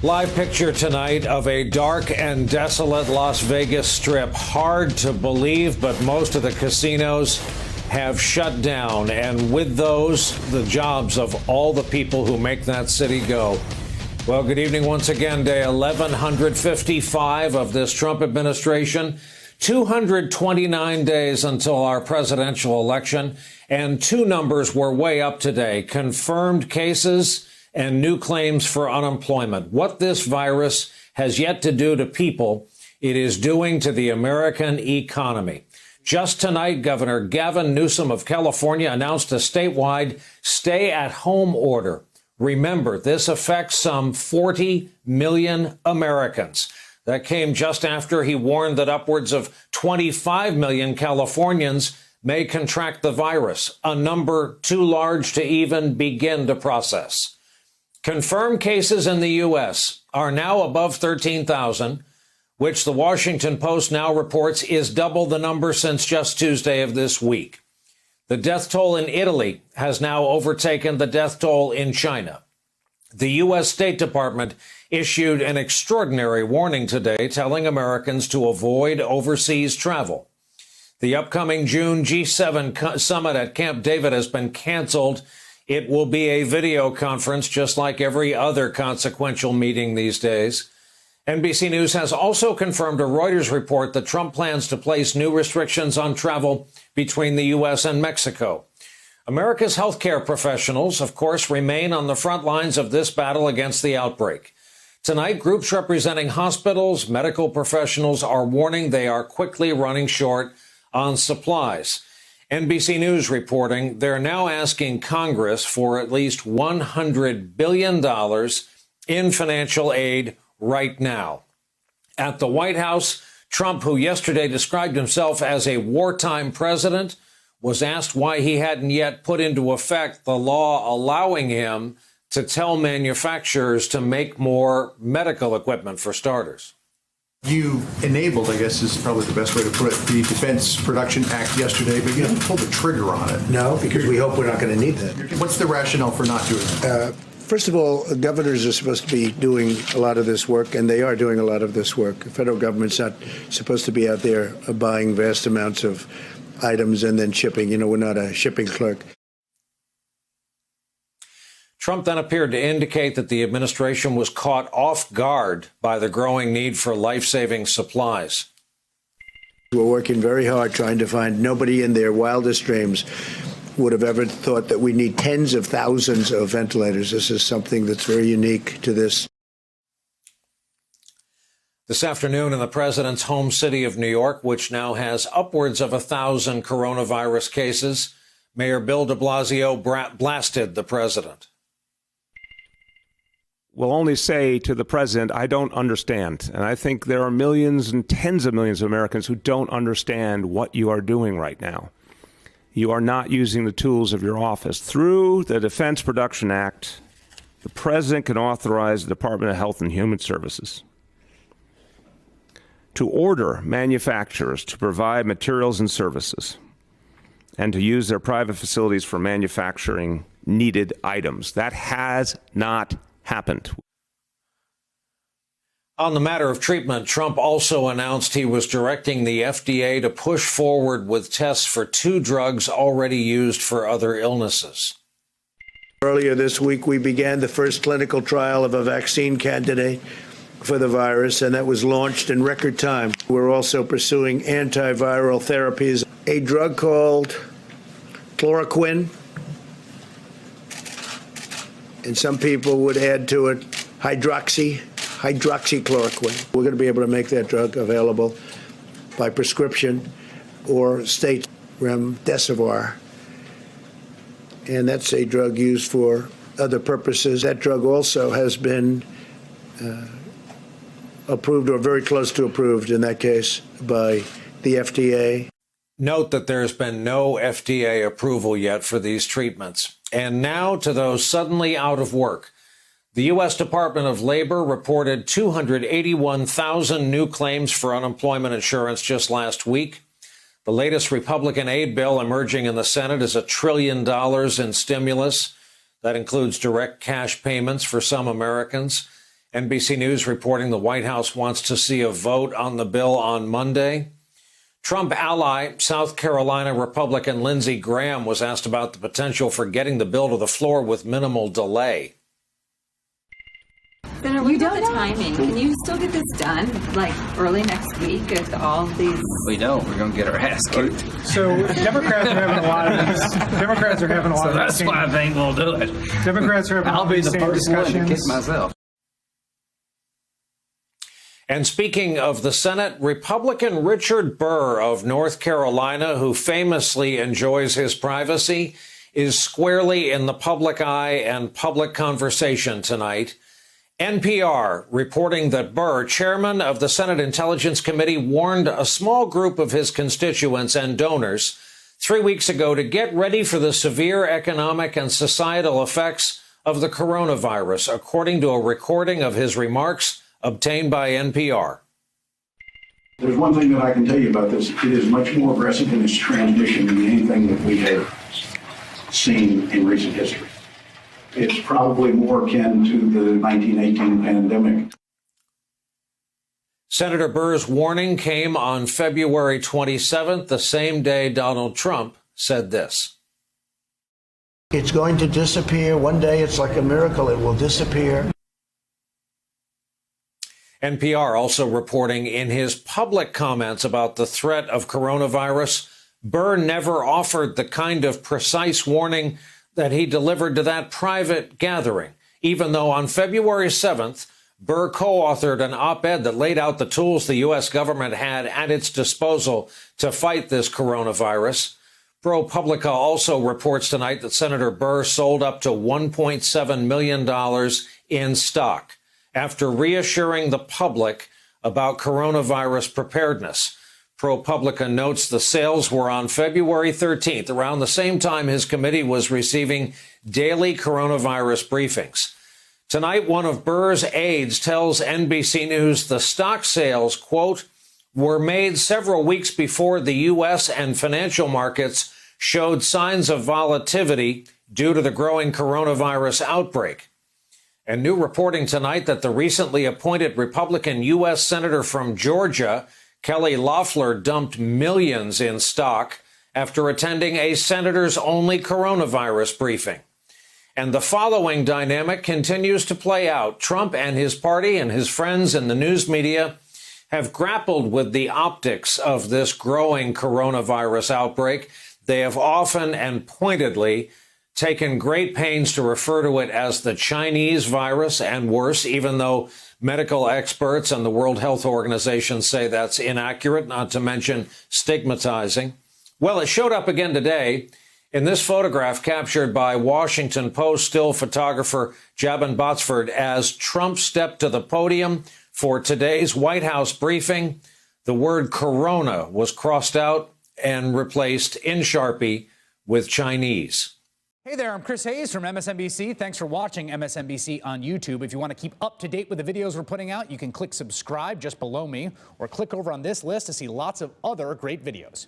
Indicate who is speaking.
Speaker 1: Live picture tonight of a dark and desolate Las Vegas Strip. Hard to believe, but most of the casinos have shut down. And with those, the jobs of all the people who make that city go. Well, good evening once again. Day 1155 of this Trump administration. 229 days until our presidential election. And two numbers were way up today. Confirmed cases and new claims for unemployment. What this virus has yet to do to people, it is doing to the American economy. Just tonight, Governor Gavin Newsom of California announced a statewide stay-at-home order. Remember, this affects some 40 million Americans. That came just after he warned that upwards of 25 million Californians may contract the virus, a number too large to even begin to process. Confirmed cases in the U.S. are now above 13,000, which the Washington Post now reports is double the number since just Tuesday of this week. The death toll in Italy has now overtaken the death toll in China. The U.S. State Department issued an extraordinary warning today telling Americans to avoid overseas travel. The upcoming June G7 summit at Camp David has been canceled. It will be a video conference, just like every other consequential meeting these days. NBC News has also confirmed a Reuters report that Trump plans to place new restrictions on travel between the U.S. and Mexico. America's healthcare professionals, of course, remain on the front lines of this battle against the outbreak. Tonight, groups representing hospitals, medical professionals are warning they are quickly running short on supplies. NBC News reporting they're now asking Congress for at least $100 billion in financial aid right now. At the White House, Trump, who yesterday described himself as a wartime president, was asked why he hadn't yet put into effect the law allowing him to tell manufacturers to make more medical equipment, for starters.
Speaker 2: You enabled, I guess is probably the best way to put it, the Defense Production Act yesterday, but you haven't pulled the trigger on it.
Speaker 3: No, because we hope we're not going to need that.
Speaker 2: What's the rationale for not doing it?
Speaker 3: First of all, governors are supposed to be doing a lot of this work, and they are doing a lot of this work. The federal government's not supposed to be out there buying vast amounts of items and then shipping. You know, we're not a shipping clerk.
Speaker 1: Trump then appeared to indicate that the administration was caught off guard by the growing need for life-saving supplies.
Speaker 3: We're working very hard trying to find. Nobody in their wildest dreams would have ever thought that we need tens of thousands of ventilators. This is something that's very unique to this.
Speaker 1: This afternoon in the president's home city of New York, which now has upwards of 1,000 coronavirus cases, Mayor Bill de Blasio blasted the president.
Speaker 4: Will only say to the president, I don't understand. And I think there are millions and tens of millions of Americans who don't understand what you are doing right now. You are not using the tools of your office. Through the Defense Production Act, the president can authorize the Department of Health and Human Services to order manufacturers to provide materials and services and to use their private facilities for manufacturing needed items. That has not happened.
Speaker 1: On the matter of treatment, Trump also announced he was directing the FDA to push forward with tests for two drugs already used for other illnesses.
Speaker 3: Earlier this week, we began the first clinical trial of a vaccine candidate for the virus, and that was launched in record time. We're also pursuing antiviral therapies, a drug called chloroquine, and some people would add to it hydroxychloroquine. We're going to be able to make that drug available by prescription or state remdesivir. And that's a drug used for other purposes. That drug also has been approved or very close to approved in that case by the FDA.
Speaker 1: Note that there's been no FDA approval yet for these treatments. And now to those suddenly out of work. The U.S. Department of Labor reported 281,000 new claims for unemployment insurance just last week. The latest Republican aid bill emerging in the Senate is $1 trillion in stimulus. That includes direct cash payments for some Americans. NBC News reporting the White House wants to see a vote on the bill on Monday. Trump ally, South Carolina Republican Lindsey Graham, was asked about the potential for getting the bill to the floor with minimal delay.
Speaker 5: Senator, we don't know the timing. Can you still get this done, like early next week, if all these?
Speaker 6: We don't. We're going to get our ass kicked.
Speaker 7: So Democrats are having a lot of these. Democrats are having a lot
Speaker 6: So
Speaker 7: of.
Speaker 6: that's why I think we'll do it.
Speaker 7: Democrats are having.
Speaker 6: I'll be the
Speaker 7: same
Speaker 6: first one to kick
Speaker 7: discussions.
Speaker 6: myself.
Speaker 1: And speaking of the Senate, Republican Richard Burr of North Carolina, who famously enjoys his privacy, is squarely in the public eye and public conversation tonight. NPR reporting that Burr, chairman of the Senate Intelligence Committee, warned a small group of his constituents and donors 3 weeks ago to get ready for the severe economic and societal effects of the coronavirus, according to a recording of his remarks obtained by NPR.
Speaker 8: There's one thing that I can tell you about this. It is much more aggressive in its transmission than anything that we have seen in recent history. It's probably more akin to the 1918 pandemic.
Speaker 1: Senator Burr's warning came on February 27th, the same day Donald Trump said this.
Speaker 3: It's going to disappear. One day it's like a miracle. It will disappear.
Speaker 1: NPR also reporting in his public comments about the threat of coronavirus, Burr never offered the kind of precise warning that he delivered to that private gathering, even though on February 7th, Burr co-authored an op-ed that laid out the tools the U.S. government had at its disposal to fight this coronavirus. ProPublica also reports tonight that Senator Burr sold up to $1.7 million in stock after reassuring the public about coronavirus preparedness. ProPublica notes the sales were on February 13th, around the same time his committee was receiving daily coronavirus briefings. Tonight, one of Burr's aides tells NBC News the stock sales, quote, were made several weeks before the U.S. and financial markets showed signs of volatility due to the growing coronavirus outbreak. And new reporting tonight that the recently appointed Republican U.S. Senator from Georgia, Kelly Loeffler, dumped millions in stock after attending a senator's only coronavirus briefing. And the following dynamic continues to play out. Trump and his party and his friends in the news media have grappled with the optics of this growing coronavirus outbreak. They have often and pointedly taken great pains to refer to it as the Chinese virus and worse, even though medical experts and the World Health Organization say that's inaccurate, not to mention stigmatizing. Well, it showed up again today in this photograph captured by Washington Post still photographer Jabin Botsford as Trump stepped to the podium for today's White House briefing. The word corona was crossed out and replaced in Sharpie with Chinese.
Speaker 9: Hey there, I'm Chris Hayes from MSNBC. Thanks for watching MSNBC on YouTube. If you want to keep up to date with the videos we're putting out, you can click subscribe just below me or click over on this list to see lots of other great videos.